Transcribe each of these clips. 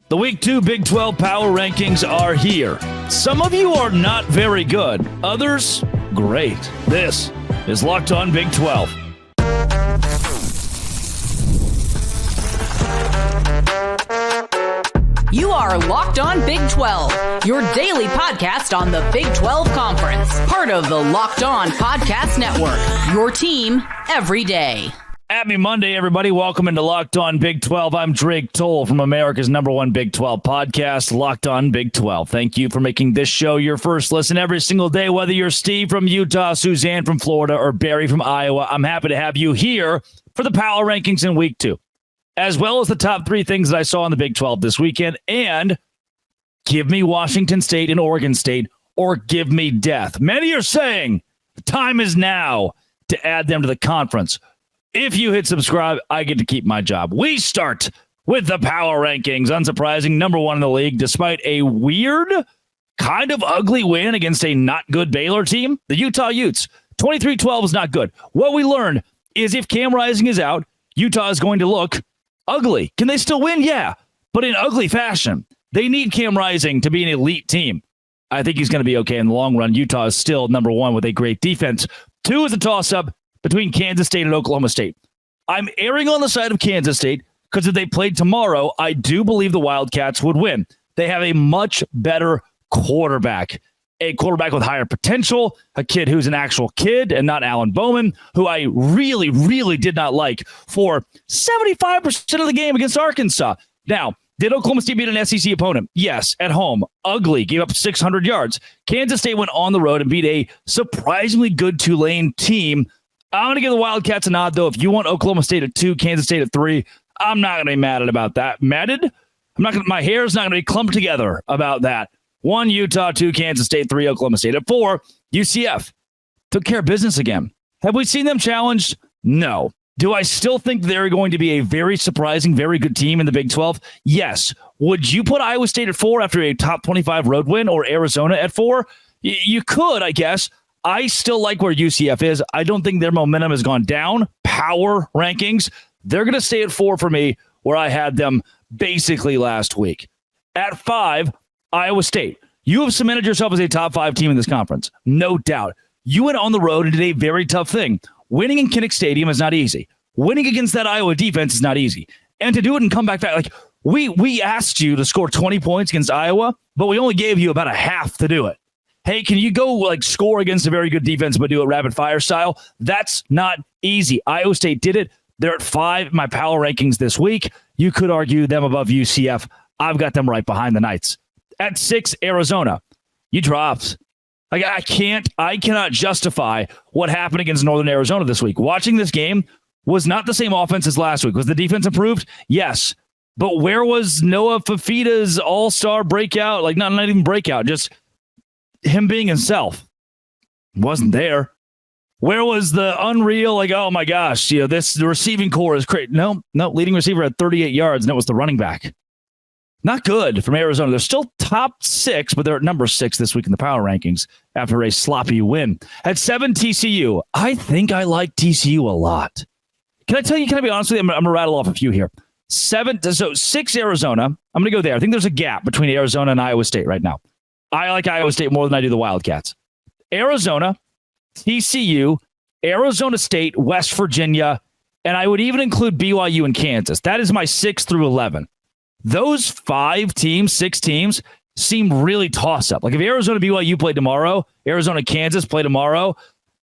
The Week 2 Big 12 Power Rankings are here. Some of you are not very good. Others, great. This is Locked On Big 12. You are Locked On Big 12, your daily podcast on the Big 12 Conference. Part of the Locked On Podcast Network, your team every day. Happy Monday, everybody. Welcome into Locked On Big 12. I'm Drake Toll from America's #1 Big 12 podcast, Locked On Big 12. Thank you for making this show your first listen every single day, whether you're Steve from Utah, Suzanne from Florida, or Barry from Iowa. I'm happy to have you here for the Power Rankings in Week 2, as well as the top 3 things that I saw in the Big 12 this weekend. And give me Washington State and Oregon State, or give me death. Many are saying the time is now to add them to the conference. If you hit subscribe, I get to keep my job. We start with the Power Rankings. Unsurprising, #1 in the league, despite a weird, kind of ugly win against a not good Baylor team. The Utah Utes, 23-12 is not good. What we learned is if Cam Rising is out, Utah is going to look ugly. Can they still win? Yeah, but in ugly fashion. They need Cam Rising to be an elite team. I think he's going to be okay in the long run. Utah is still #1 with a great defense. 2 is a toss-up between Kansas State and Oklahoma State. I'm erring on the side of Kansas State because if they played tomorrow, I do believe the Wildcats would win. They have a much better quarterback, a quarterback with higher potential, a kid who's an actual kid and not Alan Bowman, who I really, really did not like for 75% of the game against Arkansas. Now, did Oklahoma State beat an SEC opponent? Yes, at home. Ugly. Gave up 600 yards. Kansas State went on the road and beat a surprisingly good Tulane team. I'm going to give the Wildcats a nod, though. If you want Oklahoma State at 2, Kansas State at 3, I'm not going to be mad about that. My hair is not going to be clumped together about that. 1, Utah, 2, Kansas State, 3, Oklahoma State. At 4, UCF. Took care of business again. Have we seen them challenged? No. Do I still think they're going to be a very surprising, very good team in the Big 12? Yes. Would you put Iowa State at 4 after a top 25 road win, or Arizona at 4? You could, I guess. I still like where UCF is. I don't think their momentum has gone down. Power rankings, they're going to stay at 4 for me, where I had them basically last week. At 5, Iowa State. You have cemented yourself as a top 5 team in this conference. No doubt. You went on the road and did a very tough thing. Winning in Kinnick Stadium is not easy. Winning against that Iowa defense is not easy. And to do it and come back, like we asked you to score 20 points against Iowa, but we only gave you about a half to do it. Hey, can you go score against a very good defense but do it rapid fire style? That's not easy. Iowa State did it. They're at 5 in my power rankings this week. You could argue them above UCF. I've got them right behind the Knights. At 6, Arizona. You dropped. I cannot justify what happened against Northern Arizona this week. Watching this game was not the same offense as last week. Was the defense improved? Yes. But where was Noah Fafita's all-star breakout? Not even breakout, just him being himself. Wasn't there. Where was the unreal, oh my gosh, the receiving core is great. No, leading receiver at 38 yards, and it was the running back. Not good from Arizona. They're still top 6, but they're at number 6 this week in the power rankings after a sloppy win. At 7, TCU. I think I like TCU a lot. Can I be honest with you? I'm going to rattle off a few here. 6, Arizona. I'm going to go there. I think there's a gap between Arizona and Iowa State right now. I like Iowa State more than I do the Wildcats. Arizona, TCU, Arizona State, West Virginia, and I would even include BYU and Kansas. That is my 6 through 11. Those 6 teams seem really toss-up. If Arizona, BYU play tomorrow, Arizona, Kansas play tomorrow,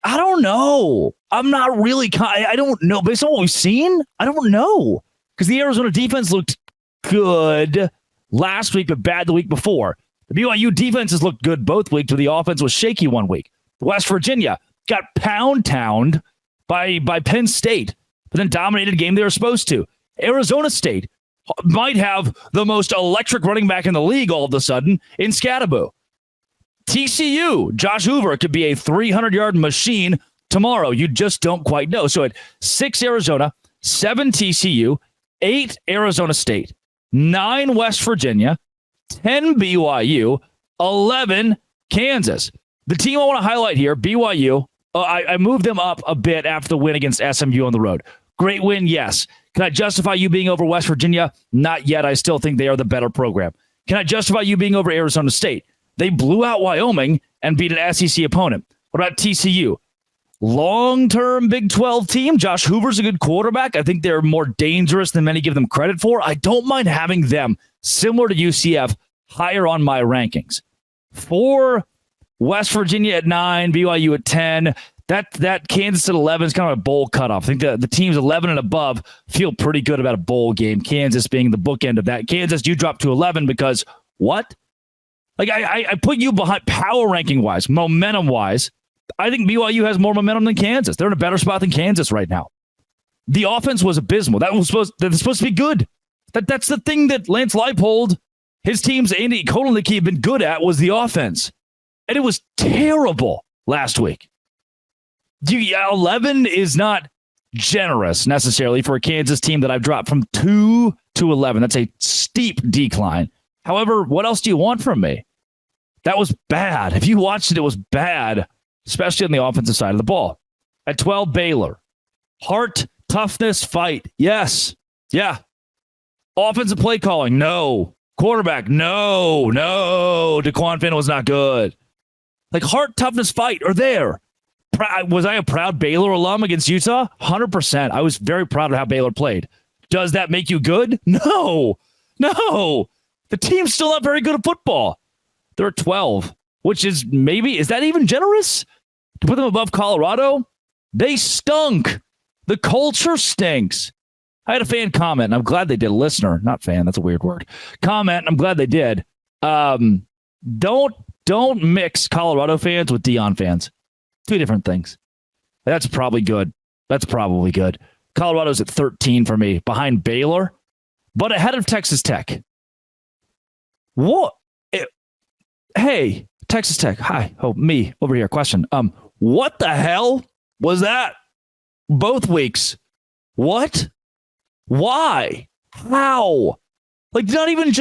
I don't know. I'm not really, I don't know. Based on what we've seen, I don't know. Because the Arizona defense looked good last week, but bad the week before. The BYU defense has looked good both weeks, but the offense was shaky one week. West Virginia got pound-towned by Penn State, but then dominated a game they were supposed to. Arizona State might have the most electric running back in the league all of a sudden in Scatterbo. TCU, Josh Hoover could be a 300-yard machine tomorrow. You just don't quite know. So at 6, Arizona, 7, TCU, 8, Arizona State, 9, West Virginia, 10, BYU, 11, Kansas. The team I want to highlight here, BYU, I moved them up a bit after the win against SMU on the road. Great win, yes. Can I justify you being over West Virginia? Not yet. I still think they are the better program. Can I justify you being over Arizona State? They blew out Wyoming and beat an SEC opponent. What about TCU? Long-term Big 12 team. Josh Hoover's a good quarterback. I think they're more dangerous than many give them credit for. I don't mind having them, similar to UCF, higher on my rankings. 4, West Virginia at 9, BYU at 10. That Kansas at 11 is kind of a bowl cutoff. I think the teams 11 and above feel pretty good about a bowl game. Kansas being the bookend of that. Kansas, you dropped to 11 because what? Like I put you behind power ranking wise, momentum wise. I think BYU has more momentum than Kansas. They're in a better spot than Kansas right now. The offense was abysmal. That's supposed to be good. That's the thing that Lance Leipold, his teams, Andy Kotelnicki have been good at was the offense. And it was terrible last week. 11 is not generous necessarily for a Kansas team that I've dropped from 2 to 11. That's a steep decline. However, what else do you want from me? That was bad. If you watched it, it was bad, especially on the offensive side of the ball. At 12, Baylor. Heart, toughness, fight. Yes. Yeah. Offensive play calling. No. Quarterback. No. DeQuan Finn was not good. Like heart, toughness, fight are there. Was I a proud Baylor alum against Utah? 100%. I was very proud of how Baylor played. Does that make you good? No. The team's still not very good at football. They're at 12, which is that even generous? To put them above Colorado? They stunk. The culture stinks. I had a fan comment, and I'm glad they did. A listener, not fan. That's a weird word. Comment, and I'm glad they did. Don't mix Colorado fans with Deion fans. 2 different things. That's probably good. Colorado's at 13 for me, behind Baylor, but ahead of Texas Tech. What? Hey, Texas Tech. Hi. Oh, me over here. Question. What the hell was that? Both weeks. What? Why? How? Like, not even,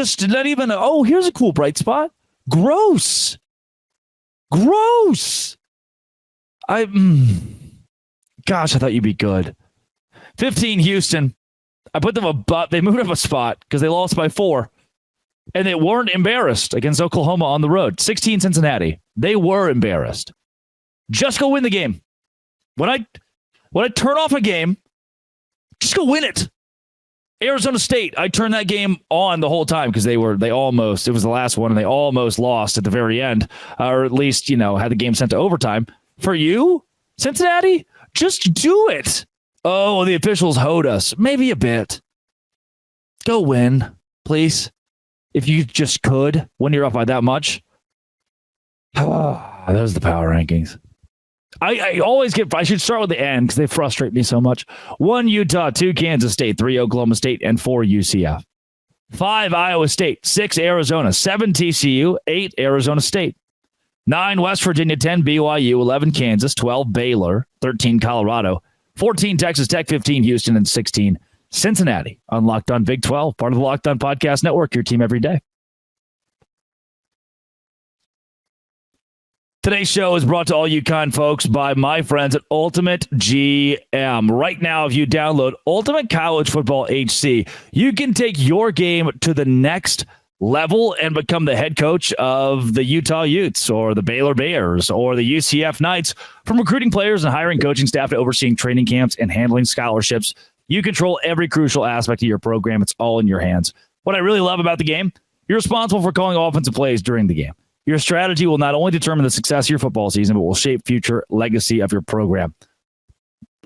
oh, here's a cool bright spot. Gross. Gosh, I thought you'd be good. 15, Houston. I put them they moved up a spot because they lost by 4. And they weren't embarrassed against Oklahoma on the road. 16, Cincinnati. They were embarrassed. Just go win the game. When I turn off a game, just go win it. Arizona State, I turned that game on the whole time because it was the last one, and they almost lost at the very end, or at least, had the game sent to overtime. For you, Cincinnati, just do it. Oh, the officials hoed us. Maybe a bit. Go win, please. If you just could, when you're up by that much. Those are the power rankings. I should start with the end because they frustrate me so much. 1 Utah, 2 Kansas State, 3 Oklahoma State, and 4 UCF. 5 Iowa State, 6 Arizona, 7 TCU, 8 Arizona State. 9 West Virginia, 10 BYU, 11 Kansas, 12 Baylor, 13 Colorado, 14 Texas Tech, 15 Houston, and 16 Cincinnati on Locked On Big 12, part of the Locked On Podcast Network, your team every day. Today's show is brought to all you kind folks by my friends at Ultimate GM. Right now, if you download Ultimate College Football HC, you can take your game to the next level and become the head coach of the Utah Utes or the Baylor Bears or the UCF Knights. From recruiting players and hiring coaching staff to overseeing training camps and handling scholarships, you control every crucial aspect of your program. It's all in your hands. What I really love about the game, you're responsible for calling offensive plays during the game. Your strategy will not only determine the success of your football season, but will shape future legacy of your program.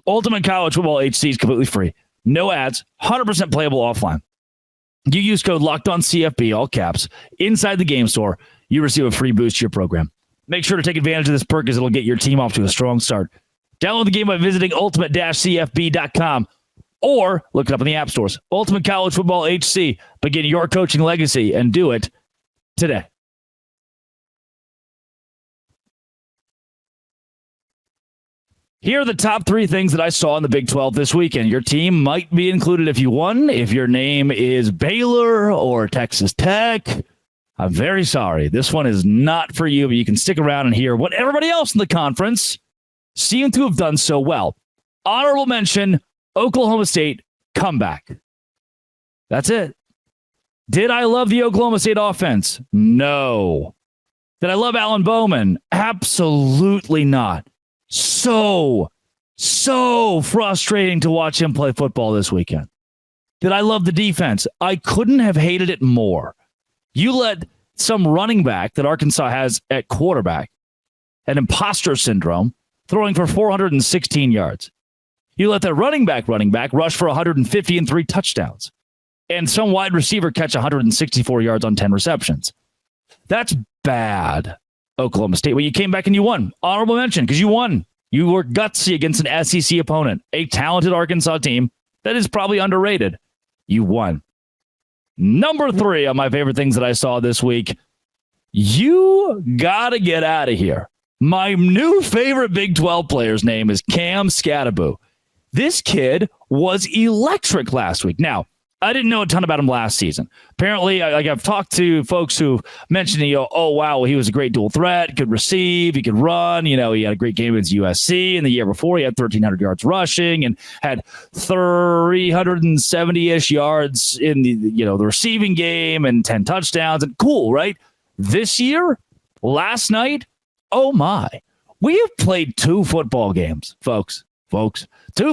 Ultimate College Football HC is completely free. No ads, 100% playable offline. You use code LOCKEDONCFB, all caps, inside the game store. You receive a free boost to your program. Make sure to take advantage of this perk as it'll get your team off to a strong start. Download the game by visiting ultimate-cfb.com or look it up in the app stores. Ultimate College Football HC. Begin your coaching legacy and do it today. Here are the top 3 things that I saw in the Big 12 this weekend. Your team might be included if you won. If your name is Baylor or Texas Tech, I'm very sorry. This one is not for you, but you can stick around and hear what everybody else in the conference seemed to have done so well. Honorable mention, Oklahoma State comeback. That's it. Did I love the Oklahoma State offense? No. Did I love Alan Bowman? Absolutely not. So frustrating to watch him play football this weekend. Did I love the defense? I couldn't have hated it more. You let some running back that Arkansas has at quarterback, an imposter syndrome, throwing for 416 yards. You let that running back rush for 150 and 3 touchdowns. And some wide receiver catch 164 yards on 10 receptions. That's bad, Oklahoma State. Well, you came back and you won. Honorable mention, because you won. You were gutsy against an SEC opponent, a talented Arkansas team that is probably underrated. You won. Number 3 on my favorite things that I saw this week. You got to get out of here. My new favorite Big 12 player's name is Cam Skattebo. This kid was electric last week. Now, I didn't know a ton about him last season. Apparently, I've talked to folks who mentioned, oh, wow, he was a great dual threat, could receive, he could run. He had a great game against USC. And the year before, he had 1,300 yards rushing and had 370-ish yards in the receiving game and 10 touchdowns. And cool, right? This year, last night, oh, my. We have played 2 football games, folks. 2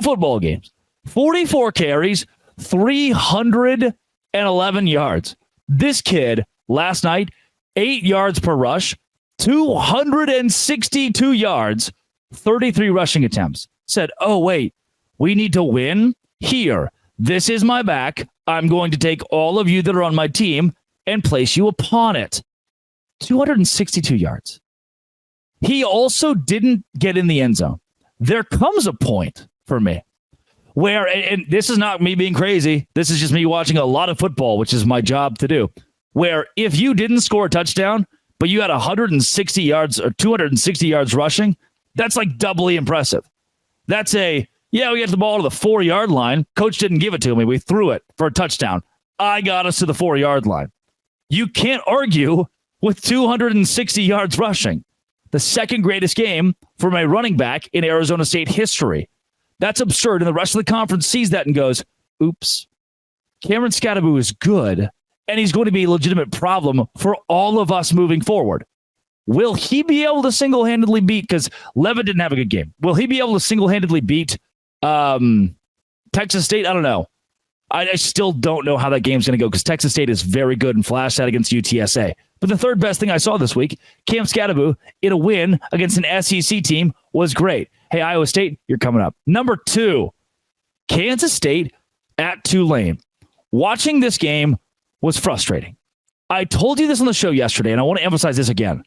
football games. 44 carries. 311 yards. This kid last night, 8 yards per rush, 262 yards, 33 rushing attempts. Said, oh, wait, we need to win here. This is my back. I'm going to take all of you that are on my team and place you upon it. 262 yards. He also didn't get in the end zone. There comes a point for me where, and this is not me being crazy, this is just me watching a lot of football, which is my job to do, where if you didn't score a touchdown, but you had 160 yards or 260 yards rushing, that's like doubly impressive. That's we get the ball to the 4-yard line. Coach didn't give it to me. We threw it for a touchdown. I got us to the 4-yard line. You can't argue with 260 yards rushing. The second greatest game from a running back in Arizona State history. That's absurd. And the rest of the conference sees that and goes, oops, Cameron Skattebo is good, and he's going to be a legitimate problem for all of us moving forward. Will he be able to single-handedly beat, because Levitt didn't have a good game, will he be able to single-handedly beat Texas State? I don't know. I still don't know how that game's going to go, because Texas State is very good and flashed out against UTSA. But the third best thing I saw this week, Cam Skattebo in a win against an SEC team was great. Hey, Iowa State, you're coming up. Number 2, Kansas State at Tulane. Watching this game was frustrating. I told you this on the show yesterday, and I want to emphasize this again.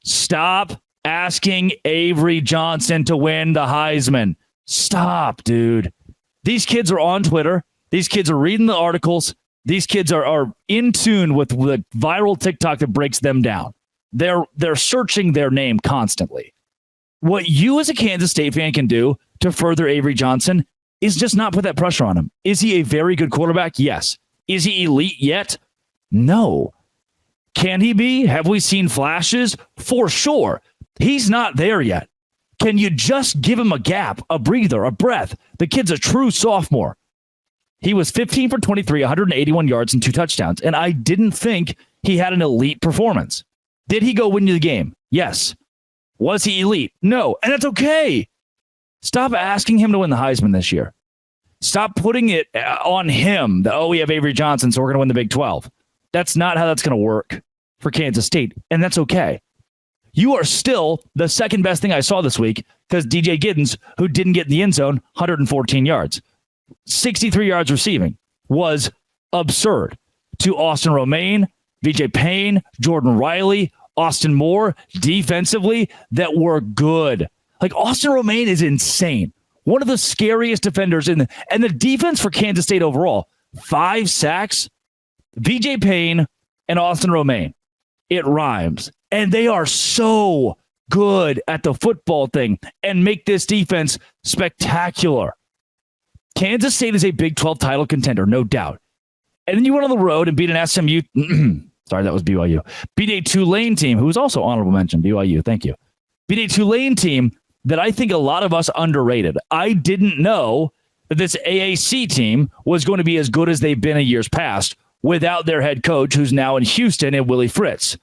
Stop asking Avery Johnson to win the Heisman. Stop, dude. These kids are on Twitter. These kids are reading the articles. These kids are in tune with the viral TikTok that breaks them down. They're searching their name constantly. What you as a Kansas State fan can do to further Avery Johnson is just not put that pressure on him. Is he a very good quarterback? Yes. Is he elite yet? No. Can he be? Have we seen flashes? For sure. He's not there yet. Can you just give him a gap, a breather, a breath? The kid's a true sophomore. He was 15 for 23, 181 yards and 2 touchdowns, and I didn't think he had an elite performance. Did he go win you the game? Yes. Was he elite? No, and that's okay. Stop asking him to win the Heisman this year. Stop putting it on him that, we have Avery Johnson, so we're going to win the Big 12. That's not how that's going to work for Kansas State, and that's okay. You are still the second best thing I saw this week because DJ Giddens, who didn't get in the end zone, 114 yards. 63 yards receiving was absurd. To Austin Romaine, VJ Payne, Jordan Riley, Austin Moore, defensively, that were good. Like, Austin Romaine is insane. One of the scariest defenders and the defense for Kansas State overall. 5 sacks, VJ Payne and Austin Romaine. It rhymes. And they are so good at the football thing and make this defense spectacular. Kansas State is a Big 12 title contender, no doubt. And then you went on the road and beat an SMU. Sorry, that was BYU. Beat a Tulane team, who was also honorable mention, BYU. Thank you. Beat a Tulane team that I think a lot of us underrated. I didn't know that this AAC team was going to be as good as they've been in years past without their head coach, who's now in Houston, and Willie Fritz.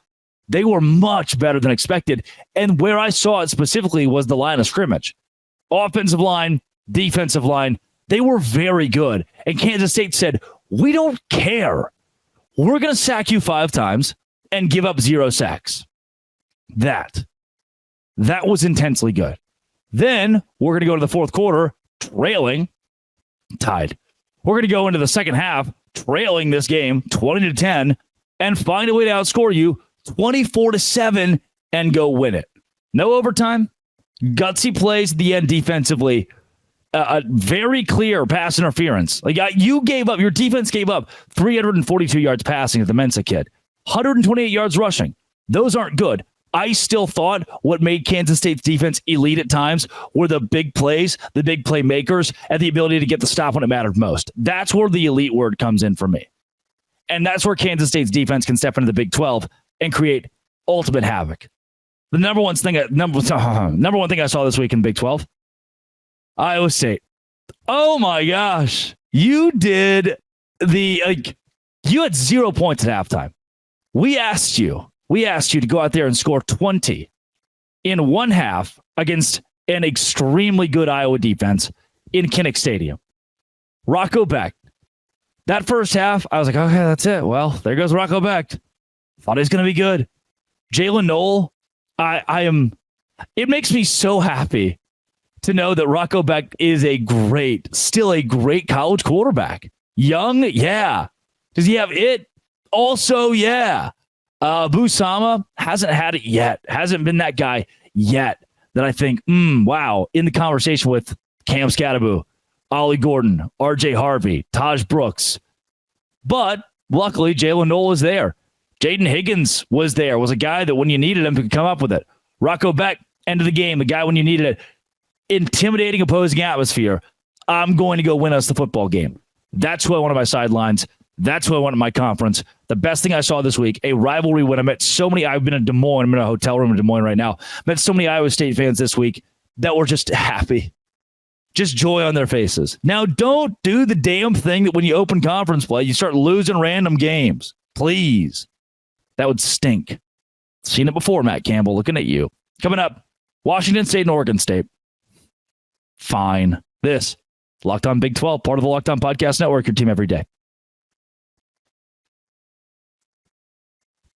They were much better than expected. And where I saw it specifically was the line of scrimmage. Offensive line, defensive line, they were very good. And Kansas State said, we don't care. We're going to sack you 5 times and give up 0 sacks. That was intensely good. Then we're going to go to the fourth quarter trailing, tied. We're going to go into the second half trailing this game 20-10 and find a way to outscore you 24-7 and go win it. No overtime, gutsy plays at the end defensively, a very clear pass interference. Like your defense gave up 342 yards passing at the Mensa kid, 128 yards rushing. Those aren't good. I still thought what made Kansas State's defense elite at times were the big plays, the big playmakers, and the ability to get the stop when it mattered most. That's where the elite word comes in for me. And that's where Kansas State's defense can step into the Big 12 and create ultimate havoc. The number one thing I saw this week in Big 12, Iowa State. Oh my gosh. You had 0 points at halftime. We asked you to go out there and score 20 in one half against an extremely good Iowa defense in Kinnick Stadium. Rocco Becht. That first half, I was like, okay, that's it. Well, there goes Rocco Becht. Thought he was going to be good. Jalen Knoll, it makes me so happy to know that Rocco Becht is still a great college quarterback. Young, yeah. Does he have it? Also, yeah. Busama hasn't had it yet. Hasn't been that guy yet that I think, wow, in the conversation with Cam Scatterbo, Ollie Gordon, RJ Harvey, Taj Brooks. But luckily, Jalen Knoll is there. Jaden Higgins was there, was a guy that when you needed him could come up with it. Rocco Becht, end of the game, the guy when you needed it. Intimidating opposing atmosphere. I'm going to go win us the football game. That's who I want on my sidelines. That's who I want in my conference. The best thing I saw this week, a rivalry win. I've been in Des Moines. I'm in a hotel room in Des Moines right now. Met so many Iowa State fans this week that were just happy. Just joy on their faces. Now, don't do the damn thing that when you open conference play, you start losing random games. Please. That would stink. Seen it before, Matt Campbell. Looking at you. Coming up, Washington State and Oregon State. Fine. This, Locked On Big 12, part of the Locked On Podcast Network, your team every day.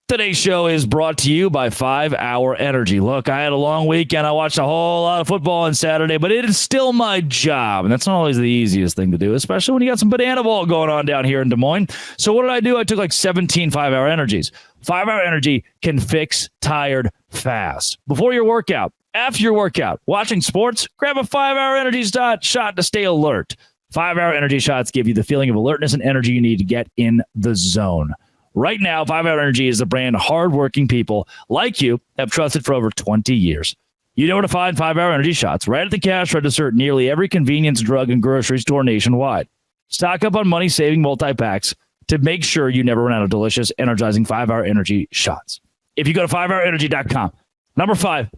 Today's show is brought to you by 5 Hour Energy. Look, I had a long weekend. I watched a whole lot of football on Saturday, but it is still my job. And that's not always the easiest thing to do, especially when you got some banana ball going on down here in Des Moines. So what did I do? I took like 17 5 Hour Energies. 5 Hour Energy can fix tired fast. Before your workout, after your workout, watching sports, grab a 5 Hour Energy shot to stay alert. 5 Hour Energy shots give you the feeling of alertness and energy you need to get in the zone. Right now, 5 Hour Energy is the brand hardworking people like you have trusted for over 20 years. You know where to find 5 Hour Energy shots right at the cash register at nearly every convenience, drug, and grocery store nationwide. Stock up on money-saving multi-packs to make sure you never run out of delicious, energizing 5 Hour Energy shots. If you go to 5hourenergy.com, number 5,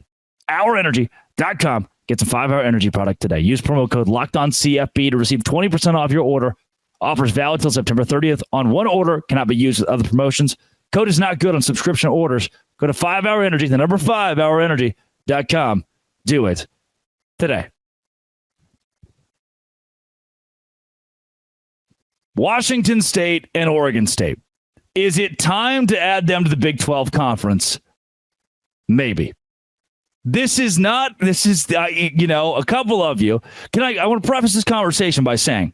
hourenergy.com, get some 5 Hour Energy product today. Use promo code LOCKEDONCFB to receive 20% off your order. Offers valid till September 30th on one order. Cannot be used with other promotions. Code is not good on subscription orders. Go to 5 Hour Energy, the number 5, hourenergy.com. Do it today. Washington State and Oregon State. Is it time to add them to the Big 12 conference? Maybe. This is a couple of you. I want to preface this conversation by saying,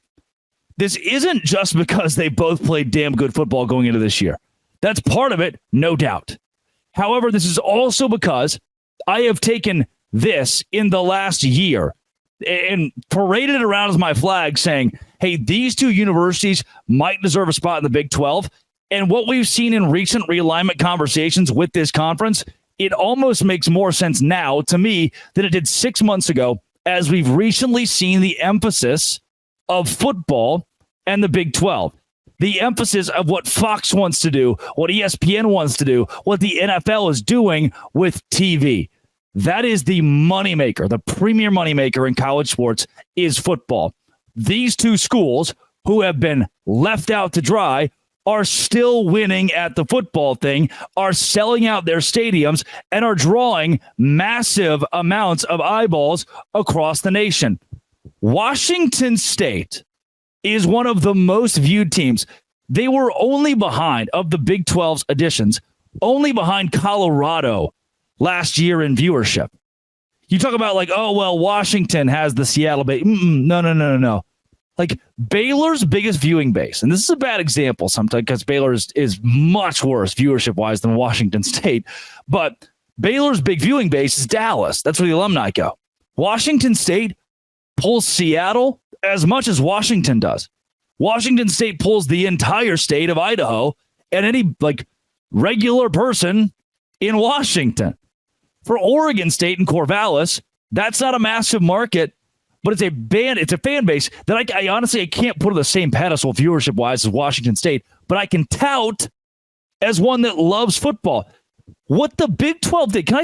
this isn't just because they both played damn good football going into this year. That's part of it, no doubt. However, this is also because I have taken this in the last year and paraded it around as my flag saying, hey, these two universities might deserve a spot in the Big 12. And what we've seen in recent realignment conversations with this conference, it almost makes more sense now to me than it did 6 months ago, as we've recently seen the emphasis of football and the Big 12. The emphasis of what Fox wants to do, what ESPN wants to do, what the NFL is doing with TV. That is the moneymaker. The premier moneymaker in college sports is football. these two schools who have been left out to dry are still winning at the football thing, are selling out their stadiums, and are drawing massive amounts of eyeballs across the nation. Washington State is one of the most viewed teams. They were only behind, of the Big 12's additions, only behind Colorado last year in viewership. You talk about like, oh, well, Washington has the Seattle base. No. Like Baylor's biggest viewing base, and this is a bad example sometimes because Baylor is much worse viewership-wise than Washington State, but Baylor's big viewing base is Dallas. That's where the alumni go. Washington State pulls Seattle as much as Washington does. Washington State pulls the entire state of Idaho and any like regular person in Washington. For Oregon State and Corvallis, that's not a massive market, but it's a fan base that I honestly I can't put on the same pedestal viewership-wise as Washington State, but I can tout as one that loves football. What the Big 12 did, can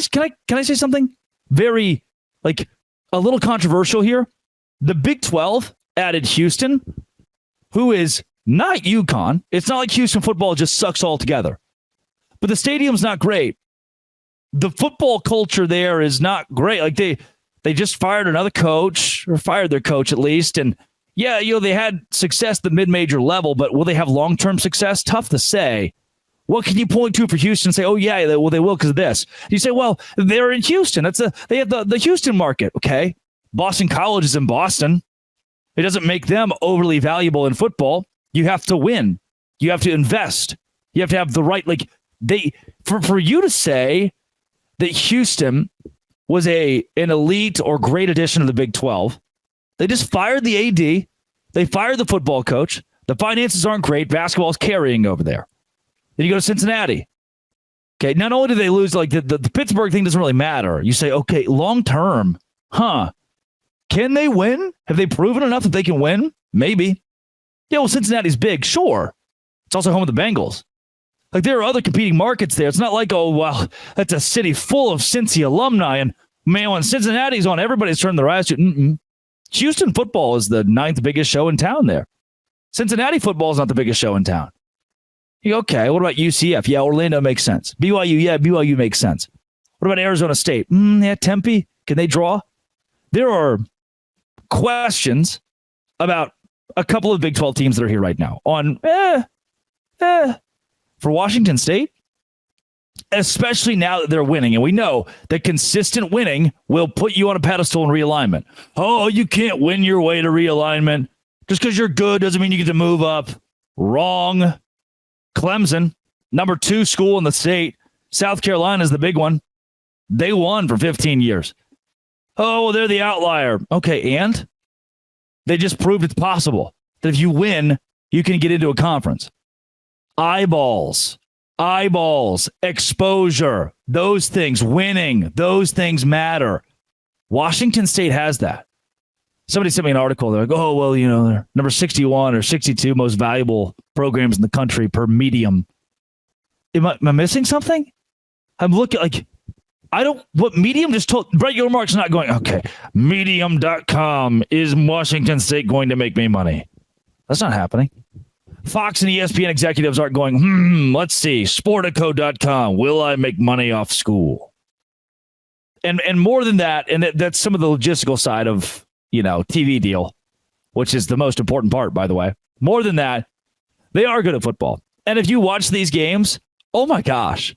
I say something very, like, a little controversial here? The Big 12 added Houston, who is not UConn. It's not like Houston football just sucks altogether. But the stadium's not great. The football culture there is not great. Like they just fired another coach, or fired their coach at least. And yeah, they had success at the mid-major level, but will they have long-term success? Tough to say. What can you point to for Houston and say, oh yeah, they will because of this? You say, well, they're in Houston. They have the Houston market. Okay. Boston College is in Boston. It doesn't make them overly valuable in football. You have to win. You have to invest. You have to have the right, like for you to say that Houston was an elite or great addition to the Big 12. They just fired the AD. They fired the football coach. The finances aren't great. Basketball's carrying over there. Then you go to Cincinnati. Okay, not only do they lose, like the Pittsburgh thing doesn't really matter. You say, okay, long term, can they win? Have they proven enough that they can win? Maybe. Yeah, well, Cincinnati's big, sure. It's also home of the Bengals. Like, there are other competing markets there. It's not like, oh, well, that's a city full of Cincy alumni. And, man, when Cincinnati's on, everybody's turned their eyes to Houston football is the 9th biggest show in town there. Cincinnati football is not the biggest show in town. You go, okay, what about UCF? Yeah, Orlando makes sense. BYU, yeah, BYU makes sense. What about Arizona State? Yeah, Tempe, can they draw? There are questions about a couple of Big 12 teams that are here right now on for Washington State, especially now that they're winning. And we know that consistent winning will put you on a pedestal in realignment. Oh, you can't win your way to realignment. Just because you're good doesn't mean you get to move up. Wrong. Clemson, number 2 school in the state. South Carolina is the big one. They won for 15 years. Oh, well, they're the outlier. Okay, and they just proved it's possible that if you win, you can get into a conference. Eyeballs, exposure, those things, winning, those things matter. Washington State has that. Somebody sent me an article. They're like, oh, well, they're number 61 or 62 most valuable programs in the country per medium. Am I missing something? I'm looking like, what Medium just told, Brett Yormark's not going, okay, medium.com, is Washington State going to make me money? That's not happening. Fox and ESPN executives aren't going, let's see, Sportico.com, will I make money off school? And more than that, and that's some of the logistical side of, TV deal, which is the most important part, by the way. More than that, they are good at football. And if you watch these games, oh my gosh,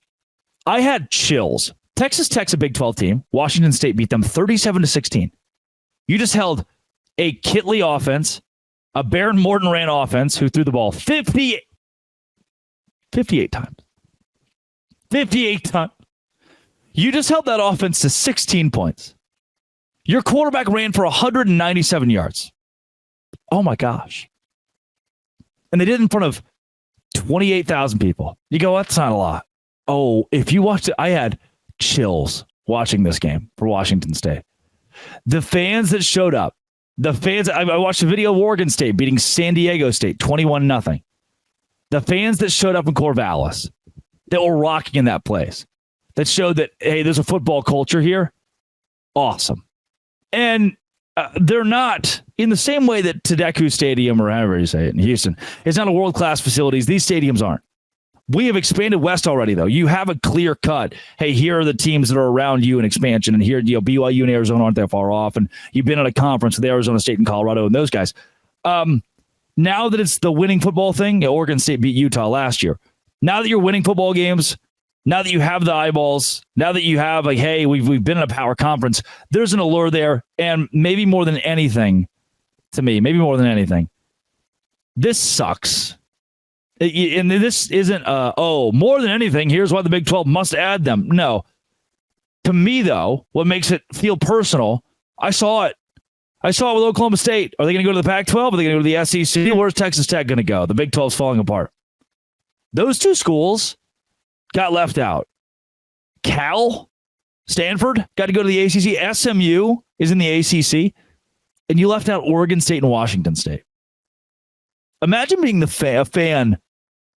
I had chills. Texas Tech's a Big 12 team. Washington State beat them 37-16. You just held a Kitley offense, a Baron Morton ran offense who threw the ball 58 times. 58 times. You just held that offense to 16 points. Your quarterback ran for 197 yards. Oh my gosh. And they did it in front of 28,000 people. You go, that's not a lot. Oh, if you watched it, I had chills watching this game for Washington State. The fans that showed up, I watched a video of Oregon State beating San Diego State 21-0. The fans that showed up in Corvallis, that were rocking in that place, that showed that, hey, there's a football culture here. Awesome. And they're not in the same way that Tedesco Stadium, or however you say it in Houston, is not a world-class facilities, these stadiums aren't. We have expanded west already, though. You have a clear cut. Hey, here are the teams that are around you in expansion, and here, BYU and Arizona aren't that far off, and you've been at a conference with Arizona State and Colorado and those guys. Now that it's the winning football thing, Oregon State beat Utah last year. Now that you're winning football games, now that you have the eyeballs, now that you have hey, we've been in a power conference, there's an allure there, and maybe more than anything, to me, this sucks. And this isn't, more than anything, here's why the Big 12 must add them. No. To me, though, what makes it feel personal, I saw it with Oklahoma State. Are they going to go to the Pac-12? Are they going to go to the SEC? Where's Texas Tech going to go? The Big 12's falling apart. Those two schools got left out. Cal, Stanford, got to go to the ACC. SMU is in the ACC. And you left out Oregon State and Washington State. Imagine being a fan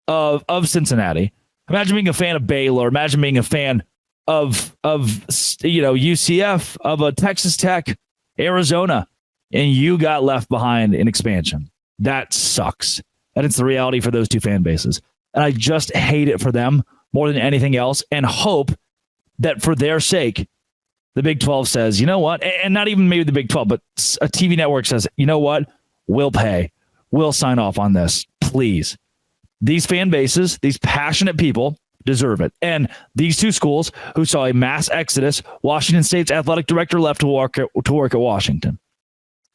of Cincinnati. Imagine being a fan of Baylor. Imagine being a fan of UCF, of a Texas Tech, Arizona, and you got left behind in expansion. That sucks. And it's the reality for those two fan bases. And I just hate it for them more than anything else, and hope that for their sake, the Big 12 says, you know what? And not even maybe the Big 12, but a TV network says, you know what? We'll pay. We'll sign off on this, please. These fan bases, these passionate people deserve it. And these two schools who saw a mass exodus, Washington State's athletic director left to work at Washington.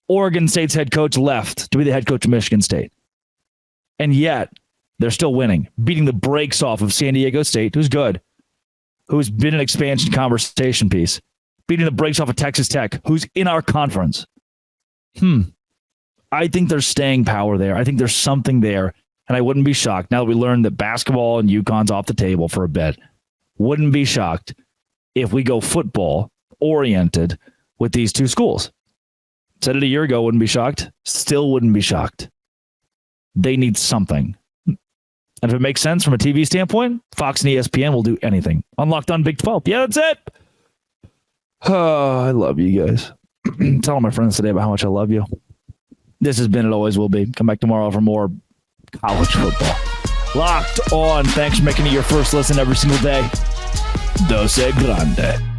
Oregon State's head coach left to be the head coach of Michigan State. And yet, they're still winning, beating the brakes off of San Diego State, who's good, who's been an expansion conversation piece, beating the brakes off of Texas Tech, who's in our conference. I think there's staying power there. I think there's something there, and I wouldn't be shocked now that we learned that basketball and UConn's off the table for a bit. Wouldn't be shocked if we go football oriented with these two schools. Said it a year ago, wouldn't be shocked. Still wouldn't be shocked. They need something. And if it makes sense from a TV standpoint, Fox and ESPN will do anything. On Locked On Big 12. Yeah, that's it. Oh, I love you guys. Tell my friends today about how much I love you. This has been It Always Will Be. Come back tomorrow for more college football. Locked On. Thanks for making it your first listen every single day. Dose grande.